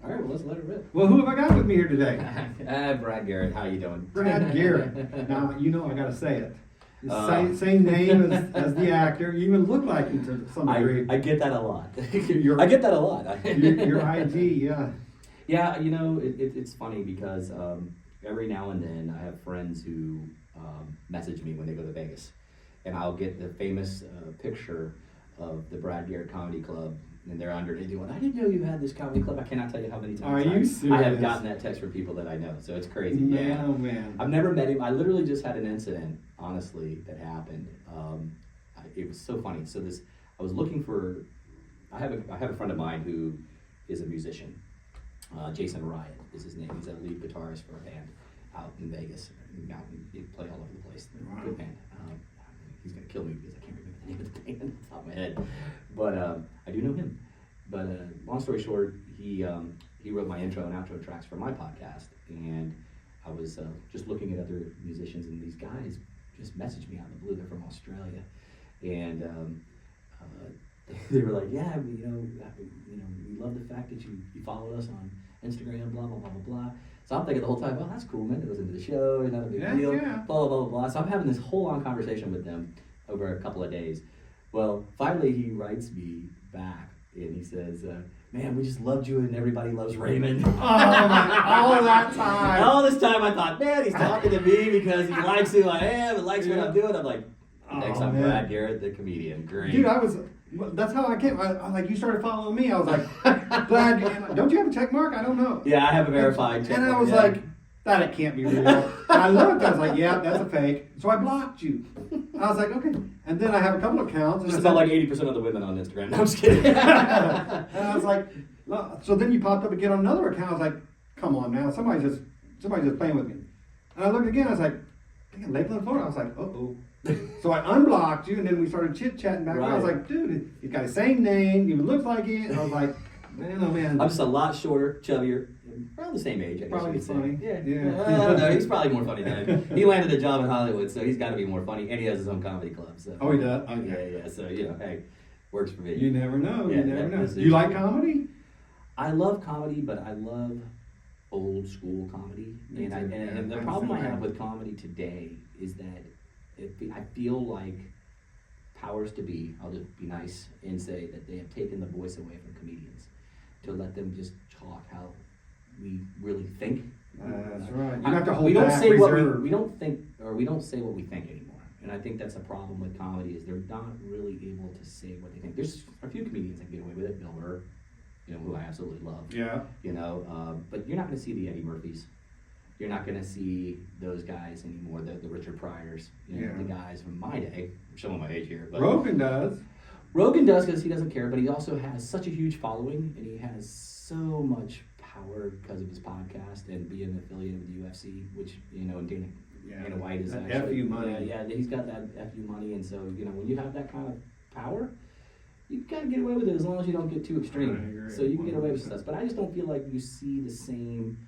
All right, well, let's let it rip. Well, who have I got with me here today? Brad Garrett, how you doing? Brad Garrett. Now, you know I got to say it. Same name as the actor. You even look like him to some degree. I get that a lot. I get that a lot. your IG, yeah. Yeah, you know, it's funny because every now and then I have friends who message me when they go to Vegas. And I'll get the famous picture of the Brad Garrett Comedy Club. And they're underneath going, I didn't know you had this comedy club. I cannot tell you how many times Are you serious? I have gotten that text from people that I know. So it's crazy. Man, yeah. oh man. I've never met him. I literally just had an incident, honestly, that happened. It was so funny. So I was looking for, I have a friend of mine who is a musician. Jason Riot is his name. He's a lead guitarist for a band out in Vegas. They play all over the place. They're a good band. He's going to kill me because I can't remember the name of the band off the top of my head. But I do know him. But long story short, he wrote my intro and outro tracks for my podcast. And I was just looking at other musicians, and these guys just messaged me out of the blue. They're from Australia. And they were like, yeah, we love the fact that you followed us on Instagram, blah, blah, blah, blah, blah. So I'm thinking the whole time, oh, that's cool, man. It was into the show, not a big deal, yeah. blah, blah, blah, blah. So I'm having this whole long conversation with them over a couple of days. Well, finally he writes me back, and he says, man, we just loved you, and everybody loves Raymond. Oh, my, all that time. All this time I thought, man, he's talking to me because he likes who I am and likes what I'm doing. I'm like, thanks, I'm Brad Garrett, the comedian. Great. Dude, that's how I came. I was like, you started following me. I was like, Brad, don't you have a check mark? I don't know. Yeah, I have a verified check mark. And I mark, was like, that can't be real. And I looked, I was like, yeah, that's a fake. So I blocked you. I was like, okay. And then I have a couple of accounts. Just about like 80% of the women on Instagram. No, I'm just kidding. And I was like, so then you popped up again on another account. I was like, come on now, somebody's just playing with me. And I looked again, I was like, Lakeland, Florida. I was like, uh-oh. So I unblocked you, and then we started chit-chatting back. Right. I was like, dude, he's got the same name, even looks like it. And I was like, man, oh man. I'm just a lot shorter, chubbier, around the same age, I guess. Probably funny. Yeah. No, he's probably more funny than him. He landed a job in Hollywood, so he's got to be more funny, and he has his own comedy club. So. Oh, he does? Okay. Yeah. So, hey, works for me. You never know. Yeah, you never know. Do you like comedy? I love comedy, but I love old school comedy. And the problem I have with comedy today is that I feel like powers to be, I'll just be nice and say that they have taken the voice away from comedians to let them just talk how we really think. That's right. You have to hold we don't back, say reserve. we don't think, or we don't say what we think anymore. And I think that's a problem with comedy, is they're not really able to say what they think. There's a few comedians that get away with it. Bill Burr, who I absolutely love. Yeah. But you're not going to see the Eddie Murphys. You're not going to see those guys anymore, the Richard Pryors, the guys from my day. I'm showing my age here. But Rogan does. Rogan does because he doesn't care, but he also has such a huge following, and he has so much power because of his podcast and being affiliated with the UFC, which, and Dana White is that actually. FU money. Yeah, he's got that FU money, and so, when you have that kind of power, you gotta get away with it as long as you don't get too extreme. So you can get away with stuff. But I just don't feel like you see the same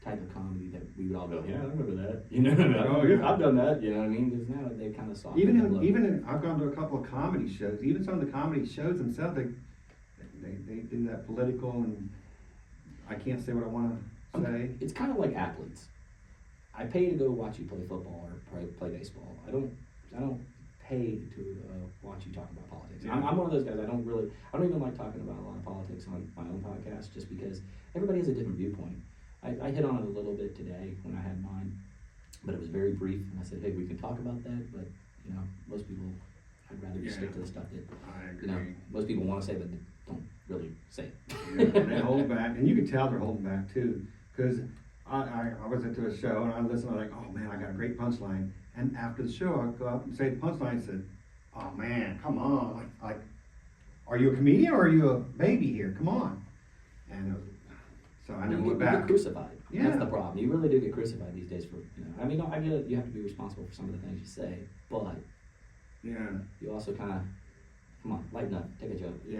type of comedy that we would all go, yeah, I remember that. I've done that. You know what I mean? Because now they've kind of softened. Even I've gone to a couple of comedy shows. Even some of the comedy shows themselves, they do that political, and I can't say what I want to say. It's kind of like athletes. I pay to go watch you play football or play baseball. I don't pay to watch you talk about politics. Yeah. I'm one of those guys. I don't even like talking about a lot of politics on my own podcast, just because everybody has a different viewpoint. I hit on it a little bit today when I had mine, but it was very brief, and I said, hey, we can talk about that, but most people, I'd rather just stick to the stuff that most people want to say, but don't really say it. Yeah, they hold back, and you can tell they're holding back too, because I was into a show and I listened. I'm like, oh man, I got a great punchline. And after the show, I go up and say the punchline. And said, oh man, come on, like, are you a comedian or are you a baby here? Come on. And so I never went back. You get crucified. Yeah. That's the problem. You really do get crucified these days for. I mean, I get it. You have to be responsible for some of the things you say, but you also kind of. Come on, lighten up, take a joke. Yeah,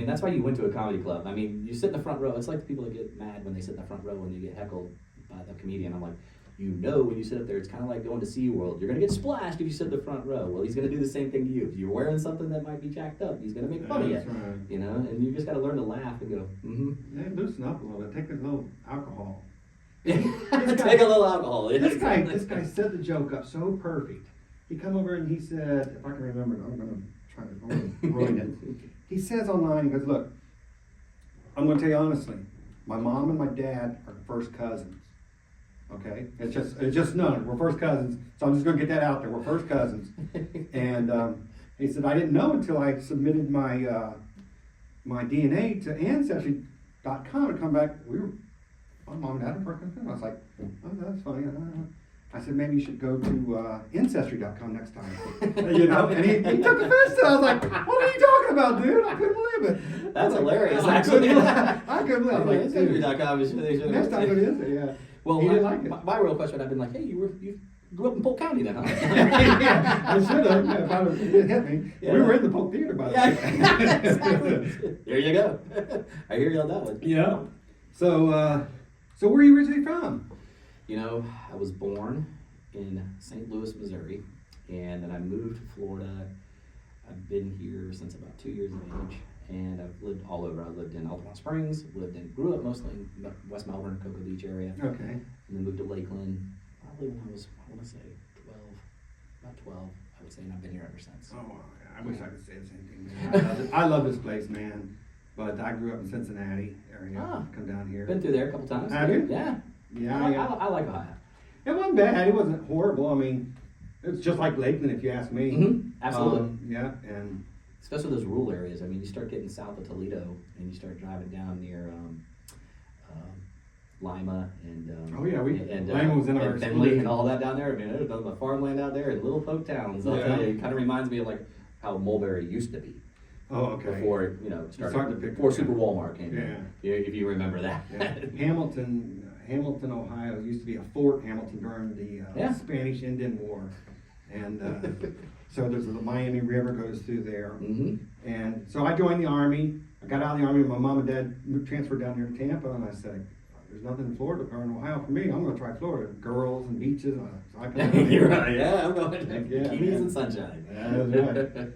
that's why you went to a comedy club. I mean, you sit in the front row. It's like the people that get mad when they sit in the front row when they get heckled by the comedian. I'm like, you know when you sit up there, it's kind of like going to SeaWorld. You're going to get splashed if you sit in the front row. Well, he's going to do the same thing to you. If you're wearing something that might be jacked up, he's going to make fun of you. That's right. You know, and you just got to learn to laugh and go, Yeah, loosen up a little bit. Take a little alcohol. Take a little alcohol. This guy set the joke up so perfect. He come over and he said, if I can remember, I'm gonna ruin it. He says online, he goes, look, I'm gonna tell you honestly, my mom and my dad are first cousins. Okay, it's just known. We're first cousins, so I'm just gonna get that out there. We're first cousins. And he said I didn't know until I submitted my my DNA to ancestry.com and come back. My mom and dad are first cousins. I was like, oh, that's funny. I said maybe you should go to ancestry.com next time. You know, and he took offense to it. I was like, what are you talking about, dude? I couldn't believe it. That's hilarious. I couldn't believe it. I'm like, Ancestry.com is next time it is, yeah. Well, he didn't like it. My real question would have been like, hey, you grew up in Polk County then, huh? Yeah, I should have. If I was, it hit me. Yeah. We were in the Polk Theater, by the way. Exactly. There you go. I hear you on that one. Yeah. So where are you originally from? You know, I was born in St. Louis, Missouri, and then I moved to Florida. I've been here since about 2 years of age, and I've lived all over. I lived in Altamont Springs, grew up mostly in West Melbourne, Cocoa Beach area, Okay. and then moved to Lakeland probably when I was, I want to say, about 12, I would say, and I've been here ever since. Oh, I wish I could say the same thing, man. I love this place, man. But I grew up in Cincinnati area. Ah. Come down here. Been through there a couple times. Have you? Yeah. Yeah, I like Ohio. It wasn't bad. It wasn't horrible. I mean, it's just like Lakeland, if you ask me. Mm-hmm. Absolutely. Yeah, and Especially those rural areas. I mean, you start getting south of Toledo, and you start driving down near Lima and oh yeah, Lima was in our and Findlay and all that down there. I mean, there's nothing but farmland out there and little folk towns. I'll tell you, it kind of reminds me of like how Mulberry used to be. Oh, okay. Before it, started before Super Walmart came. Yeah. If you remember that. Yeah. Hamilton, Ohio used to be a Fort Hamilton during the Spanish Indian War, and so there's the Miami River goes through there. Mm-hmm. And so I joined the Army. I got out of the Army. My mom and dad transferred down here to Tampa, and I said, "There's nothing in Florida or in Ohio for me. I'm going to try Florida. Girls and beaches." So I You're right. Yeah, I'm going. Yeah, Bikinis and sunshine. Yeah, that's right.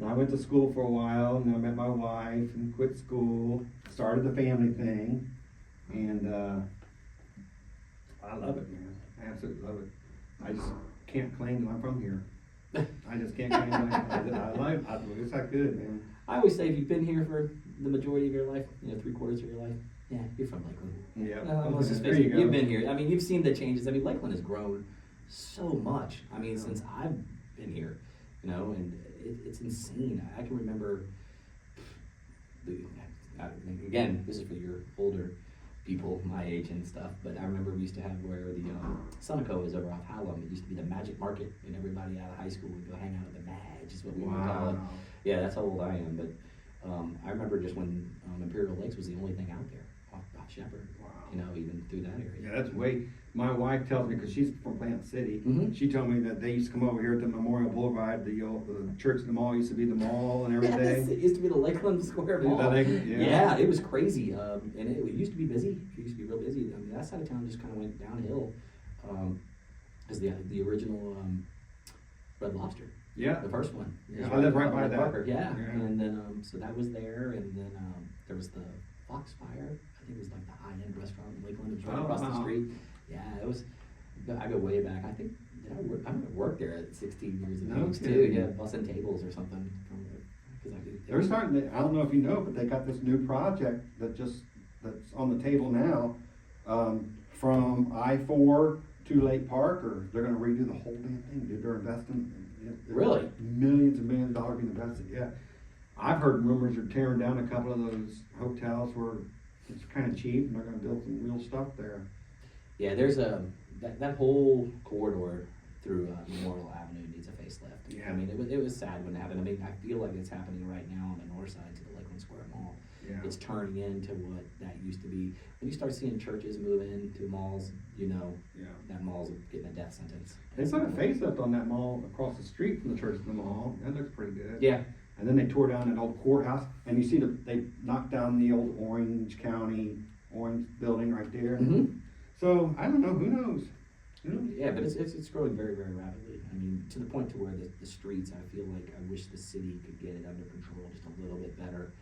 I went to school for a while, and I met my wife, and quit school, started the family thing, and I love it, man. I absolutely love it. I just can't claim that I'm from here. I just can't claim that I wish I could, man. I always say if you've been here for the majority of your life, 3/4 of your life, yeah, you're from Lakeland. Yeah. Let's just face it, you've been here. I mean, you've seen the changes. I mean, Lakeland has grown so much. I mean, since I've been here, and it's insane. I can remember, again, this is for your older people my age and stuff, but I remember we used to have where the Sunoco is over off Hallam. It used to be the Magic Market, and everybody out of high school would go hang out at the Mag, is what we would call it. Yeah, that's how old I am, but I remember just when Imperial Lakes was the only thing out there, off Shepherd, even through that area. Yeah, that's way. My wife tells me, because she's from Plant City, Mm-hmm. she told me that they used to come over here to Memorial Boulevard. The church in the mall used to be the mall and everything. Yes, it used to be the Lakeland Square Mall. Yeah, it was crazy, and it used to be busy. It used to be real busy. I mean, that side of town just kind of went downhill, because the original Red Lobster. Yeah. The first one. Yeah, I live right by that. Parker. Yeah. And then so that was there, and then there was the Foxfire. I think it was like the high-end restaurant in Lakeland. It was right across the street. Yeah, it was. I go way back. I think I worked there at 16 years of age too. Yeah, bussing tables or something. They're starting to. I don't know if you know, but they got this new project that's on the table now, from I-4 to Lake Park, or they're going to redo the whole damn thing. They're investing. Really? Millions and millions of dollars being invested. Yeah, I've heard rumors they're tearing down a couple of those hotels where it's kind of cheap, and they're going to build some real stuff there. Yeah, there's that whole corridor through Memorial Avenue needs a facelift. Yeah. I mean, it was sad when it happened. I mean, I feel like it's happening right now on the north side to the Lakeland Square Mall. Yeah. It's turning into what that used to be. When you start seeing churches move into malls, that mall's getting a death sentence. They put a facelift on that mall across the street from the church in the mall. That looks pretty good. Yeah. And then they tore down that old courthouse, and you see they knocked down the old Orange building right there. Mm-hmm. So I don't know. Who knows? Yeah, but it's growing very, very rapidly. I mean, to the point to where the streets, I feel like I wish the city could get it under control just a little bit better.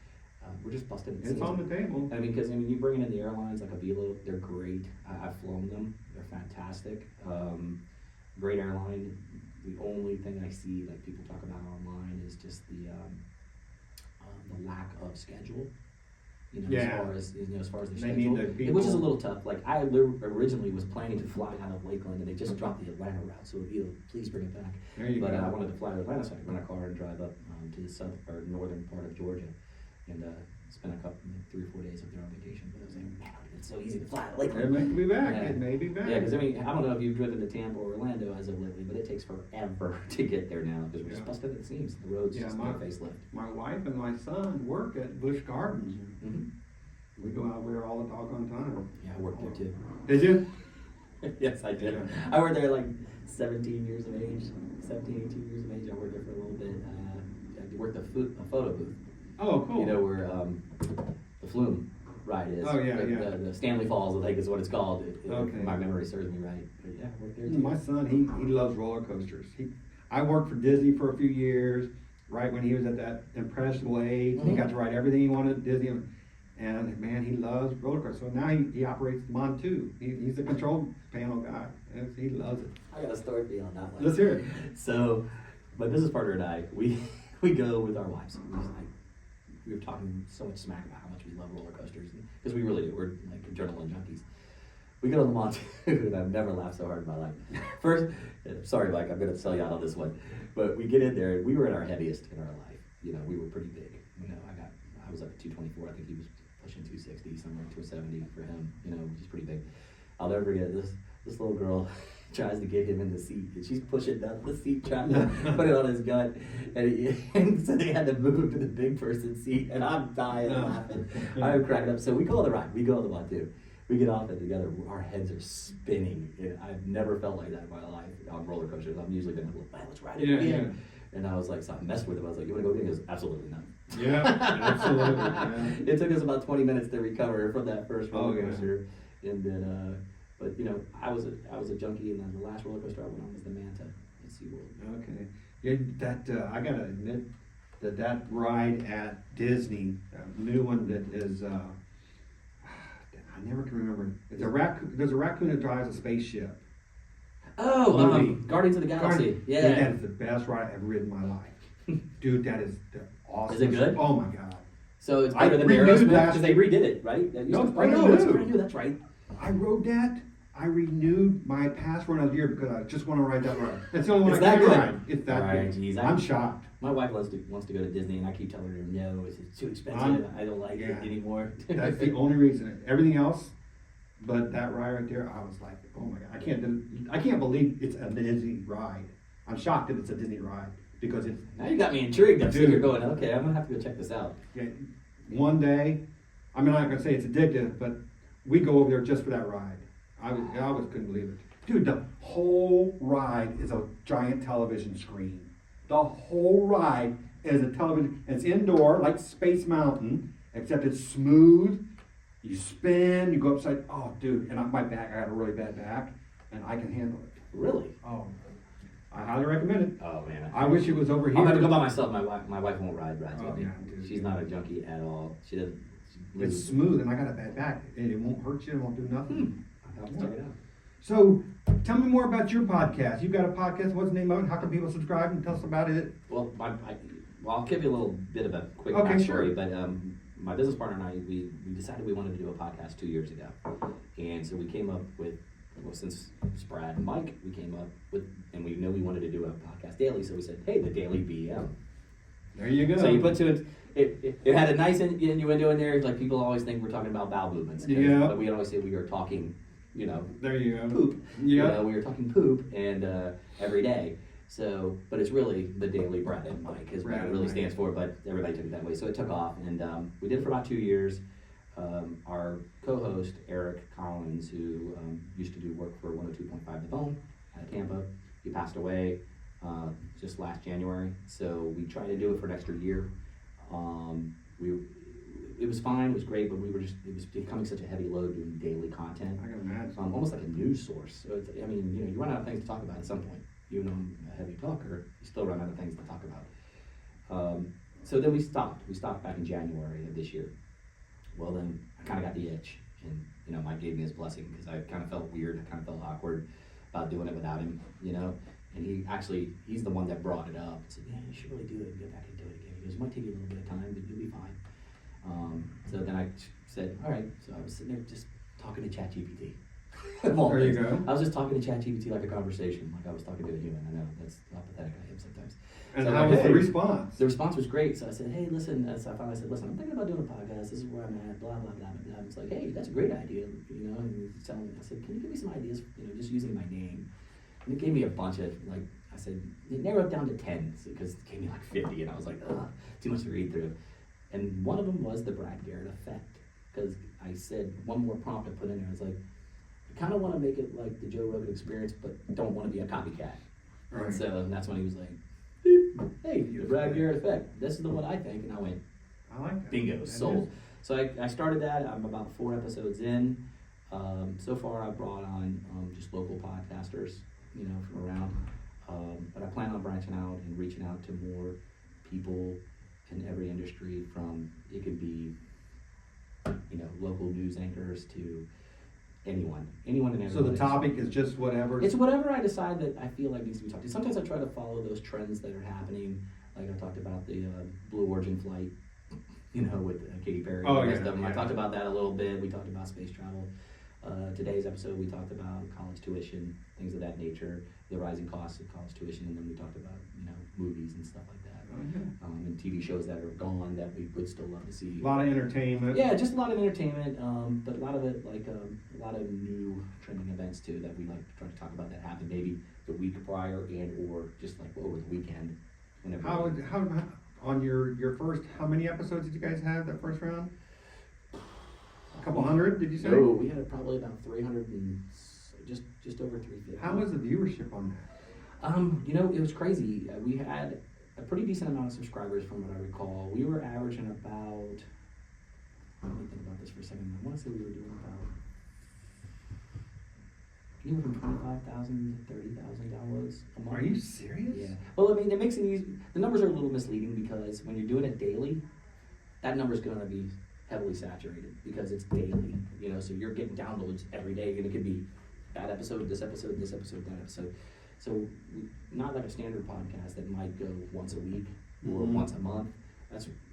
We're just busting. It's on the table. I mean, because you bring in the airlines like Avilo, they're great. I've flown them; they're fantastic. Great airline. The only thing I see like people talk about online is just the lack of schedule. As far as the schedule, which is a little tough. Like I originally was planning to fly out of Lakeland, and they just dropped the Atlanta route. So please bring it back. There you go. I wanted to fly to Atlanta, so I could rent a car and drive up to the south or northern part of Georgia, and spend 3 or 4 days up there on vacation. But I was like, man, it's so easy to fly to Lakeland. It may be back. Yeah. It may be back. Yeah, because I don't know if you've driven to Tampa or Orlando as of lately, but it takes forever to get there now because we're just busted at the seams. The roads just no facelift. My wife and my son work at Busch Gardens. Mm-hmm. We go out there all the doggone time. Yeah, I worked there too. Did you? Yes, I did. Yeah. I worked there like 17 years of age, 17, 18 years of age. I worked there for a little bit. I worked a photo booth. Oh, cool. You know where the Flume ride is. Oh, yeah, The Stanley Falls, I think is what it's called. Okay. My memory serves me right. But yeah, I worked there too. My son, he loves roller coasters. I worked for Disney for a few years, right when he was at that impressionable age. Mm-hmm. He got to ride everything he wanted at Disney. And man, he loves roller coasters. So now he operates them on too. He's the control panel guy. He loves it. I got a story for you on that one. Let's hear it. So, my business partner and I, we go with our wives. We were talking so much smack about how much we love roller coasters, because we really do. We're like adrenaline junkies. We get on the Montu, and I've never laughed so hard in my life. First, sorry, Mike, I'm going to sell you out on this one, but we get in there, and we were at our heaviest in our life. We were pretty big. I was up at 224. I think he was pushing 260, somewhere 270 for him. Which is pretty big. I'll never forget this little girl tries to get him in the seat, and she's pushing down the seat trying to put it on his gut, and so they had to move him to the big person seat, and I'm dying laughing. I'm cracking up. So we go on the ride. We go on the Montu. We get off it together. Our heads are spinning. I've never felt like that in my life on roller coasters. I've usually been like, man, let's ride it again. Yeah. And I was like, so I messed with him. I was like, you want to go again? He goes, absolutely not. Yeah, absolutely. Yeah. It took us about 20 minutes to recover from that first roller coaster, and then, but I was a junkie, and then the last roller coaster I went on was the Manta at SeaWorld. Okay, yeah, I gotta admit that ride at Disney, new one that is, I never can remember. It's a raccoon. There's a raccoon that drives a spaceship. Oh, Guardians of the Galaxy. Yeah, dude, that is the best ride I've ever ridden in my life. Dude, that is the awesome. Is it good? Oh my god. So it's better than the Aerosmith because they redid it, right? No, it's brand new. That's right. I rode that. I renewed my passport another year because I just want to ride that ride. That's the only one I can ride. It's that good. Geez, I'm shocked. My wife wants to go to Disney, and I keep telling her no. It's too expensive. I don't like it anymore. That's the only reason. Everything else, but that ride right there, I was like, oh my god, I can't believe it's a Disney ride. I'm shocked that it's a Disney ride because it's. Now you got me intrigued. I'm sitting here going, okay, I'm gonna have to go check this out. Yeah, one day, I'm not gonna say it's addictive, but we go over there just for that ride. I couldn't believe it. Dude, the whole ride is a giant television screen. The whole ride is a television. It's indoor, like Space Mountain, except it's smooth. You spin, you go upside. Oh, dude, and my back, I got a really bad back, and I can handle it. Really? Oh, I highly recommend it. Oh man, I wish it was over here. I'm gonna go by myself. My wife won't ride rides with me. Yeah, dude, She's not a junkie at all. She doesn't. It's smooth, and I got a bad back, and it won't hurt you. It won't do nothing. I'll have to check it out. So, tell me more about your podcast. You've got a podcast. What's the name of it? How can people subscribe and tell us about it? Well, I'll give you a little bit of a quick backstory. Sure. But my business partner and I, we decided we wanted to do a podcast 2 years ago, and so we came up with. Well, since it's Brad and Mike, we came up with, and we knew we wanted to do a podcast daily, so we said, hey, the Daily BM. There you go. So you put to it had a nice innuendo in there, like people always think we're talking about bowel movements. Yeah. But we always say we are talking, there you go. Poop. Yeah. We are talking poop, and every day. So, but it's really the Daily Brad and Mike is what it really stands for, but everybody took it that way. So it took off, and we did it for about 2 years. Our co-host, Eric Collins, who used to do work for 102.5 The Phone out of Tampa, he passed away just last January. So we tried to do it for an extra year. it was fine, it was great, but it was becoming such a heavy load doing daily content. I can imagine. Almost like a news source. So it's, I mean, you run out of things to talk about at some point. Even though I'm a heavy talker, you still run out of things to talk about. So then we stopped. We stopped back in January of this year. Well, then I kind of got the itch, and Mike gave me his blessing because I kind of felt weird. I kind of felt awkward about doing it without him, And he's the one that brought it up and said, "Yeah, you should really do it and get back into it again." He goes, "It might take you a little bit of time, but you'll be fine." So then I said, "All right." So I was sitting there just talking to ChatGPT. There you go. I was just talking to ChatGPT like a conversation, like I was talking to a human. I know that's how pathetic I am sometimes. And so how was the response? The response was great. So I said, "Hey, listen." So I finally said, "Listen, I'm thinking about doing a podcast. This is where I'm at. Blah blah blah blah." It's like, "Hey, that's a great idea." And he's telling me, I said, "Can you give me some ideas? Just using my name." And it gave me a bunch of I said, narrow it down to 10 because it gave me like 50, and I was like, ugh, too much to read through. And one of them was the Brad Garrett Effect, because I said one more prompt I put in there. I was like, I kind of want to make it like the Joe Rogan Experience, but don't want to be a copycat. Right. And so that's when he was like, "Hey, the Brad Garrett Effect. This is the one I think." And I went, I like that. bingo, sold. So I started that. I'm about 4 episodes in. So far, I've brought on just local podcasters, from around. But I plan on branching out and reaching out to more people in every industry. From it could be, local news anchors to anyone and everyone. So the topic is just whatever. It's whatever I decide that I feel like needs to be talked to. Sometimes I try to follow those trends that are happening. Like I talked about the Blue Origin flight, with Katy Perry. Oh, and the rest yeah, of them. I yeah. talked about that a little bit. We talked about space travel. Today's episode, we talked about college tuition, things of that nature, the rising costs of college tuition, and then we talked about, movies and stuff like that. Okay. And TV shows that are gone that we would still love to see. A lot of entertainment. Yeah, just a lot of entertainment, but a lot of it, like a lot of new trending events too that we like to try to talk about that happened maybe the week prior and or just like over the weekend. Whenever. How on your first? How many episodes did you guys have that first round? A couple hundred, did you say? No, we had probably about 300 and just over 350. How was the viewership on that? It was crazy. We had a pretty decent amount of subscribers from what I recall. We were averaging about, let me think about this for a second. I want to say we were doing about anywhere from 25,000 to 30,000 downloads a month. Are you serious? Yeah. Well, I mean, it makes it easy. The numbers are a little misleading because when you're doing it daily, that number's going to be heavily saturated because it's daily, so you're getting downloads every day, and it could be that episode, this episode, this episode, that episode. So not like a standard podcast that might go once a week or once a month.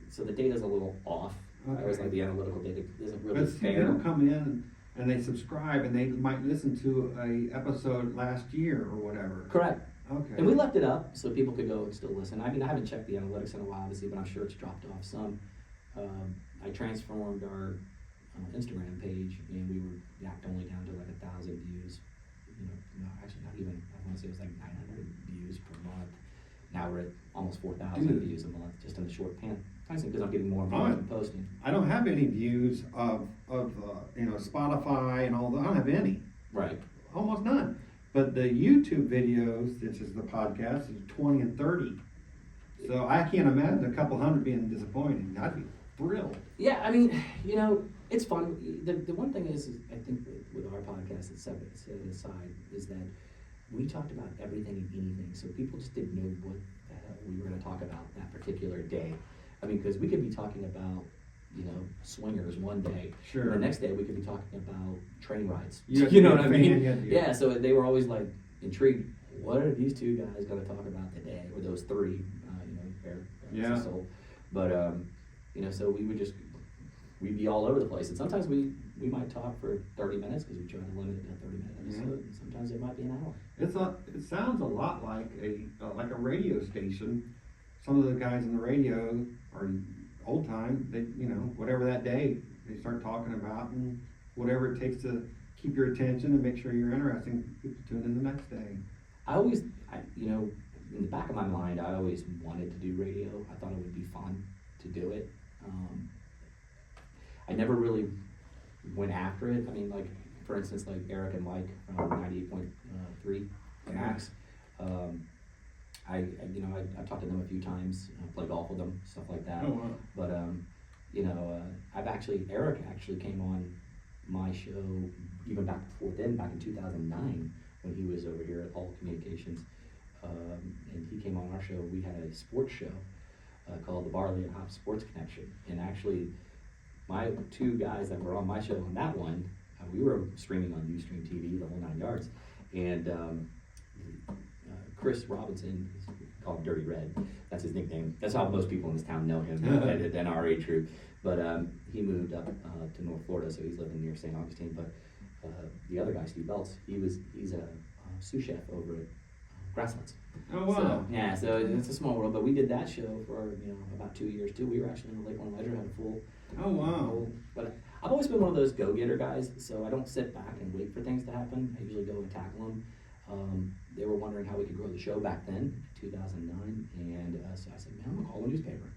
So the data's a little off. Okay. I always like the analytical data isn't really But fair. people come in and they subscribe and they might listen to a episode last year or whatever. Correct. Okay. And we left it up so people could go and still listen. I mean, I haven't checked the analytics in a while, obviously, but I'm sure it's dropped off some. I transformed our Instagram page, and we were yacked only down to like 1,000 views. Actually not even. I want to say it was like 900 views per month. Now we're at almost 4,000 views a month just in the short pan. Because I'm getting more and more and posting. I don't have any views of Spotify and all that. I don't have any. Right. Almost none. But the YouTube videos, this is the podcast, is 20 and 30. So I can't imagine a couple hundred being disappointing. I'd be thrilled. Yeah, I mean, it's fun. The one thing is I think with our podcast, it's set aside, is that we talked about everything and anything. So people just didn't know what the hell we were going to talk about that particular day. I mean, because we could be talking about, swingers one day. Sure. And the next day we could be talking about train rides. You know what I mean? Yeah. Yeah, so they were always like intrigued. What are these two guys going to talk about today? Or those three, Eric, Yeah. Soul. But, so we'd be all over the place. And sometimes we might talk for 30 minutes because we try to limit it to a 30-minute episode. And sometimes it might be an hour. It sounds a lot like a radio station. Some of the guys on the radio are old time. They, whatever that day, they start talking about, and whatever it takes to keep your attention and make sure you're interesting. People tune in the next day. In the back of my mind, I always wanted to do radio. I thought it would be fun to do it. I never really went after it. I mean, like, for instance, like Eric and Mike from 98.3 Max. I talked to them a few times, play golf with them, stuff like that. Oh, wow. But Eric actually came on my show even back before then, back in 2009, when he was over here at All Communications. And he came on our show. We had a sports show called the Barley and Hop Sports Connection. And actually, my two guys that were on my show on that one, we were streaming on Ustream TV, the whole 9 yards. And Chris Robinson, is called Dirty Red. That's his nickname. That's how most people in this town know him at our age group. But he moved up to North Florida, so he's living near St. Augustine. But the other guy, Steve Belts, he's a sous chef over at Grasslands. Oh, wow. So it's a small world, but we did that show for about 2 years too. We were actually in the Lakeland Ledger, had a full. Oh, wow. But I've always been one of those go-getter guys, so I don't sit back and wait for things to happen. I usually go and tackle them. They were wondering how we could grow the show back then, 2009, and so I said, man, I'm gonna call a newspaper.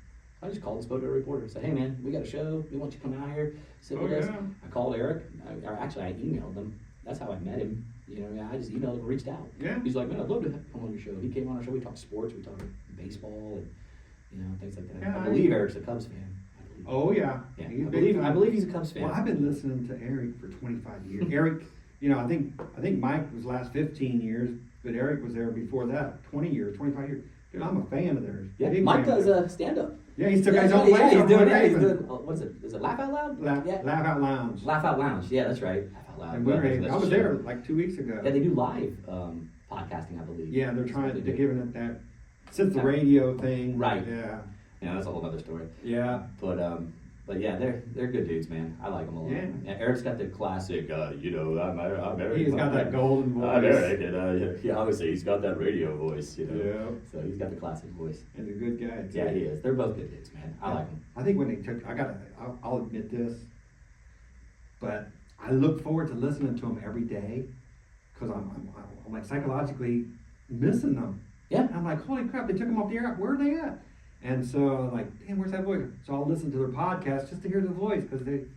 I just called and spoke to a reporter. Said, hey man, we got a show. We want you to come out here, sit with us. I called Eric. I emailed him. That's how I met him. I just emailed him and reached out. Yeah. He's like, man, I'd love to come on your show. He came on our show. We talked sports. We talked baseball and things like that. Yeah, I believe Eric's a Cubs fan. Oh yeah. Yeah. I believe he's a Cubs fan. Well, I've been listening to Eric for 25 years. Eric, I think Mike was last 15 years, but Eric was there before that, 20 years, 25 years. Dude, I'm a fan of theirs. Yeah, Mike does stand-up. Yeah, he's still got his own place. Yeah, he's doing, what is it? Is it Laugh Out Loud? Laugh Out Lounge. Laugh Out Lounge, yeah, that's right. Laugh Out Loud. And I was there like 2 weeks ago. Yeah, they do live podcasting, I believe. Yeah, they're giving it that, since the radio thing. Right. Yeah. Yeah, that's a whole other story. Yeah. But yeah, they're good dudes, man. I like them a lot. Yeah. Eric's got the classic, I'm Eric. He's got that golden voice. I'm Eric, and obviously he's got that radio voice, Yeah. So he's got the classic voice. And a good guy, too. Yeah, he is. They're both good dudes, man. I like them. I think when they I'll admit this, but I look forward to listening to them every day, because I'm like psychologically missing them. Yeah. I'm like, holy crap, they took them off the air. Where are they at? And so like, damn, where's that voice? So I'll listen to their podcast just to hear the voice, because you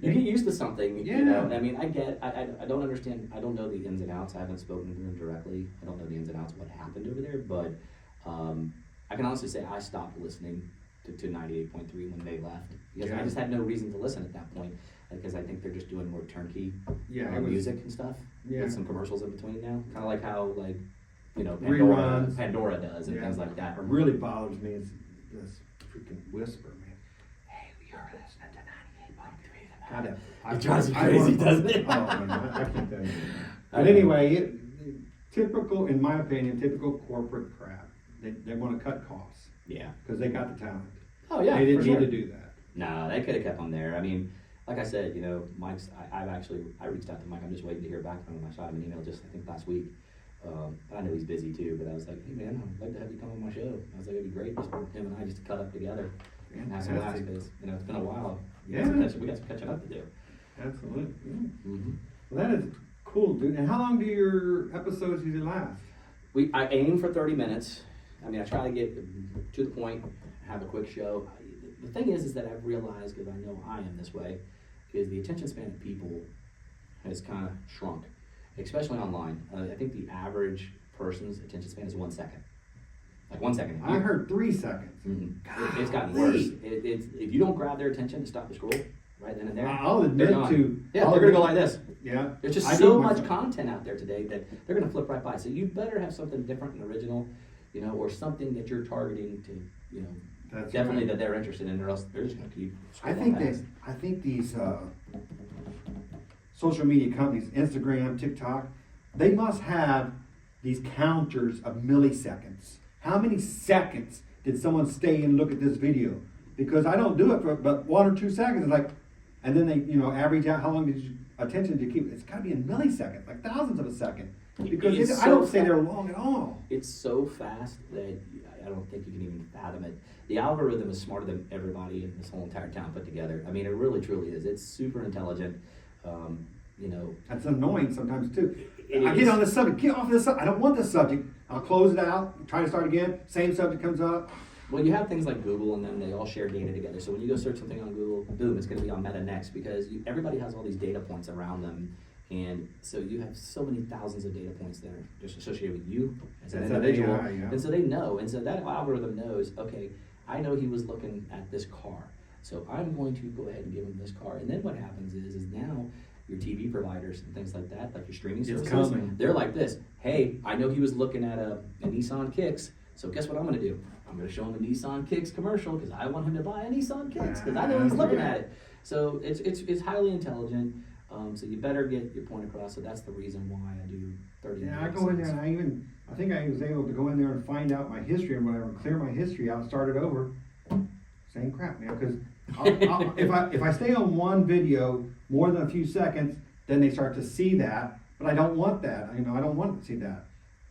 get used to something. Yeah. I mean, I don't understand. I don't know the ins and outs. I haven't spoken to them directly. I don't know the ins and outs of what happened over there. But I can honestly say I stopped listening to 98.3 when they left, because I just had no reason to listen at that point, because I think they're just doing more turnkey music and stuff with some commercials in between now. Kind of like how Pandora does and things like that. What really bothers me is this freaking whisper, man. Hey, you're listening to 98.3. It drives you crazy, doesn't it? Oh man, I can't tell you. But anyway, typical, in my opinion, typical corporate crap. They want to cut costs. Yeah. Because they got the talent. Oh yeah, they didn't need to do that. No, they could have kept him there. I mean, like I said, Mike's. I reached out to Mike. I'm just waiting to hear back from him. I shot him an email just I think last week. I know he's busy too, but I was like, hey man, I'd like to have you come on my show. I was like, it'd be great just for him and I just to cut up together and have some laughs, because it's been a while. We got some catching up to do. Absolutely. Yeah. Mm-hmm. Well, that is cool, dude. And how long do your episodes usually last? I aim for 30 minutes. I mean, I try to get to the point, have a quick show. The thing is that I've realized, because I know I am this way, is the attention span of people has kind of shrunk, especially online. I think the average person's attention span is 1 second. Like 1 second. I heard 3 seconds. Mm-hmm. It's gotten worse. It's if you don't grab their attention to stop the scroll right then and there. I'll admit to. Yeah, they're gonna go like this. Yeah. There's just so much content out there today that they're gonna flip right by. So you better have something different and original, or something that you're targeting to, That's definitely right. that they're interested in, or else they're just gonna keep. I think these social media companies, Instagram, TikTok, they must have these counters of milliseconds. How many seconds did someone stay and look at this video? Because I don't do it for but 1 or 2 seconds. It's like, and then they average out how long attention did you keep. It's got to be in milliseconds, like thousands of a second. Because I don't stay there long at all. It's so fast that I don't think you can even fathom it. The algorithm is smarter than everybody in this whole entire town put together. I mean, it really truly is. It's super intelligent. That's annoying sometimes too. I get on this subject, get off this subject. I don't want this subject. I'll close it out, try to start again. Same subject comes up. Well, you have things like Google, and then they all share data together. So when you go search something on Google, boom, it's going to be on Meta next, because everybody has all these data points around them. And so you have so many thousands of data points that are just associated with you as an individual. AI, yeah. And so they know. And so that algorithm knows, okay, I know he was looking at this car. So I'm going to go ahead and give him this car. And then what happens is now your TV providers and things like that, like your streaming services, coming. they're like this. Hey, I know he was looking at a Nissan Kicks, so guess what I'm going to do? I'm going to show him a Nissan Kicks commercial because I want him to buy a Nissan Kicks because I know he's looking at it. So it's highly intelligent. So you better get your point across. So that's the reason why I do 30 minutes. Yeah, I go in there and I think I was able to go in there and find out my history and whatever, clear my history out, start it over. Same crap, man. Because if I stay on one video more than a few seconds, then they start to see that. But I don't want that. I don't want to see that.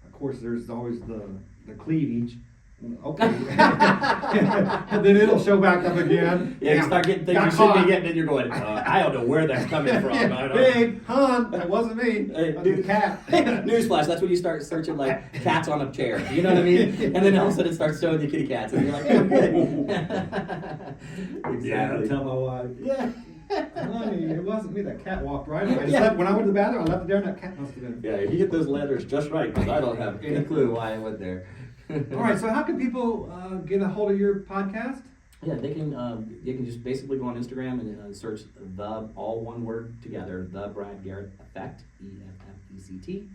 Of course, there's always the cleavage. Okay. And then it'll show back up again. Yeah, you start getting things you shouldn't be getting, and you're going, I don't know where that's coming from. Hey, hon, that wasn't me. Hey, That's the cat. Newsflash, that's when you start searching like cats on a chair. You know what I mean? And then all of a sudden it starts showing you kitty cats, and you're like, oh, good. Exactly. Yeah, I'll tell my wife. Yeah. Honey, it wasn't me. That cat walked right away. I just left, when I went to the bathroom, I left it there, and that cat must have been. Yeah, you get those letters just right, because I don't have any clue why I went there. All right, so how can people get a hold of your podcast? Yeah, they can just basically go on Instagram and search all one word together, the Brad Garrett Effect, EFFECT.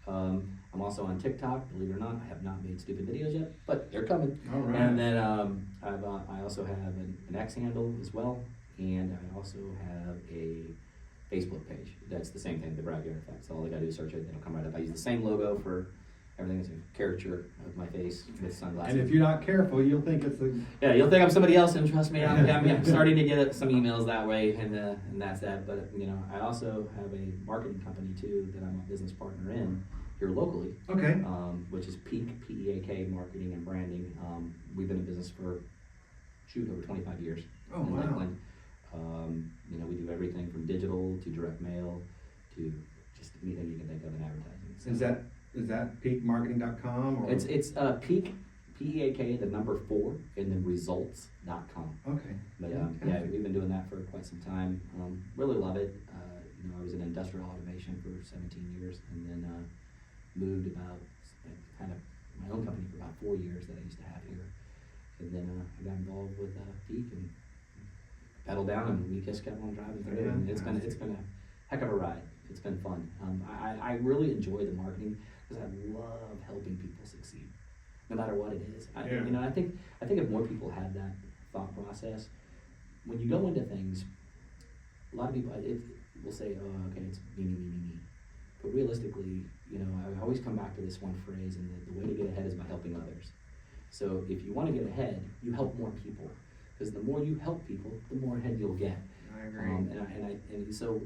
I'm also on TikTok, believe it or not. I have not made stupid videos yet, but they're coming. All right. And then I also have an X handle as well, and I also have a Facebook page. That's the same thing, the Brad Garrett Effect. So all they gotta do is search it, it'll come right up. I use the same logo for everything. Is a caricature of my face with sunglasses. And if you're not careful, you'll think it's a... Yeah, you'll think I'm somebody else, and trust me, I'm starting to get some emails that way, and that's that. But I also have a marketing company too that I'm a business partner in here locally. Okay. Which is Peak, P-E-A-K, Marketing and Branding. We've been in business for over 25 years. Oh, in wow. Lakeland. We do everything from digital to direct mail to just anything you can think of in advertising. So Is that peakmarketing.com? Or? It's Peak, P-E-A-K, the number 4, and then results.com. Okay. But yeah, we've been doing that for quite some time. Really love it. I was in industrial automation for 17 years, and then moved about kind of my own company for about 4 years that I used to have here. And then I got involved with Peak and pedaled down, and we just kept on driving through. And it's been a heck of a ride. It's been fun. I really enjoy the marketing because I love helping people succeed, no matter what it is. I think if more people had that thought process, when you go into things, a lot of people will say, "Oh, okay, it's me." But realistically, I always come back to this one phrase, and the way to get ahead is by helping others. So if you want to get ahead, you help more people, because the more you help people, the more ahead you'll get. I agree. So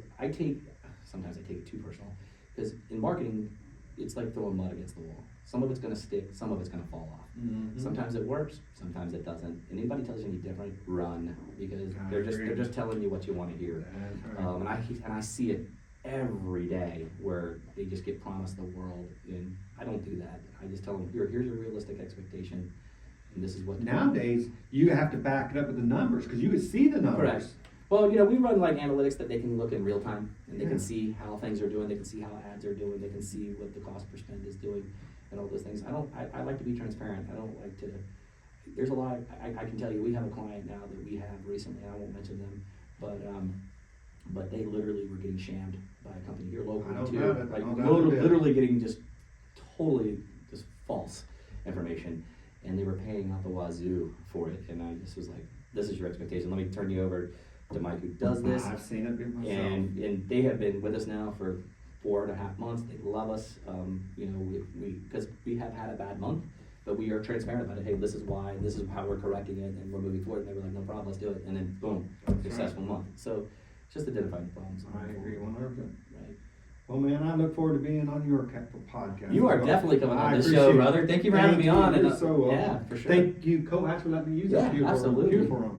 sometimes I take it too personal, because in marketing, it's like throwing mud against the wall. Some of it's going to stick, some of it's going to fall off. Mm-hmm. Sometimes it works, sometimes it doesn't. And anybody tells you any different, run, because they're just telling you what you want to hear. That's right. And I see it every day where they just get promised the world, and I don't do that. I just tell them, here's your realistic expectation, and this is what. Nowadays, you have to back it up with the numbers, because you can see the numbers. Correct. Well, we run like analytics that they can look in real time, and they can see how things are doing. They can see how ads are doing. They can see what the cost per spend is doing, and all those things. I like to be transparent. I don't like to. There's a lot. I can tell you, we have a client now that we have recently. I won't mention them, but they literally were getting shammed by a company here locally too. Like literally getting just totally just false information, and they were paying out the wazoo for it. And I just was like, "This is your expectation. Let me turn you over to Mike, who does this." I've seen it myself. And they have been with us now for 4.5 months. They love us. Because we have had a bad month, but we are transparent about it. Hey, this is why. This is how we're correcting it, and we're moving forward. And they were like, "No problem, let's do it." And then boom, successful month. So just identifying the problems. I agree 100%. Right. Well, man, I look forward to being on your podcast. You are definitely coming on this show, brother. Thank you for having me on. You're so welcome. Yeah, for sure. Thank you, Coax, for letting me use that beautiful absolutely. beautiful room.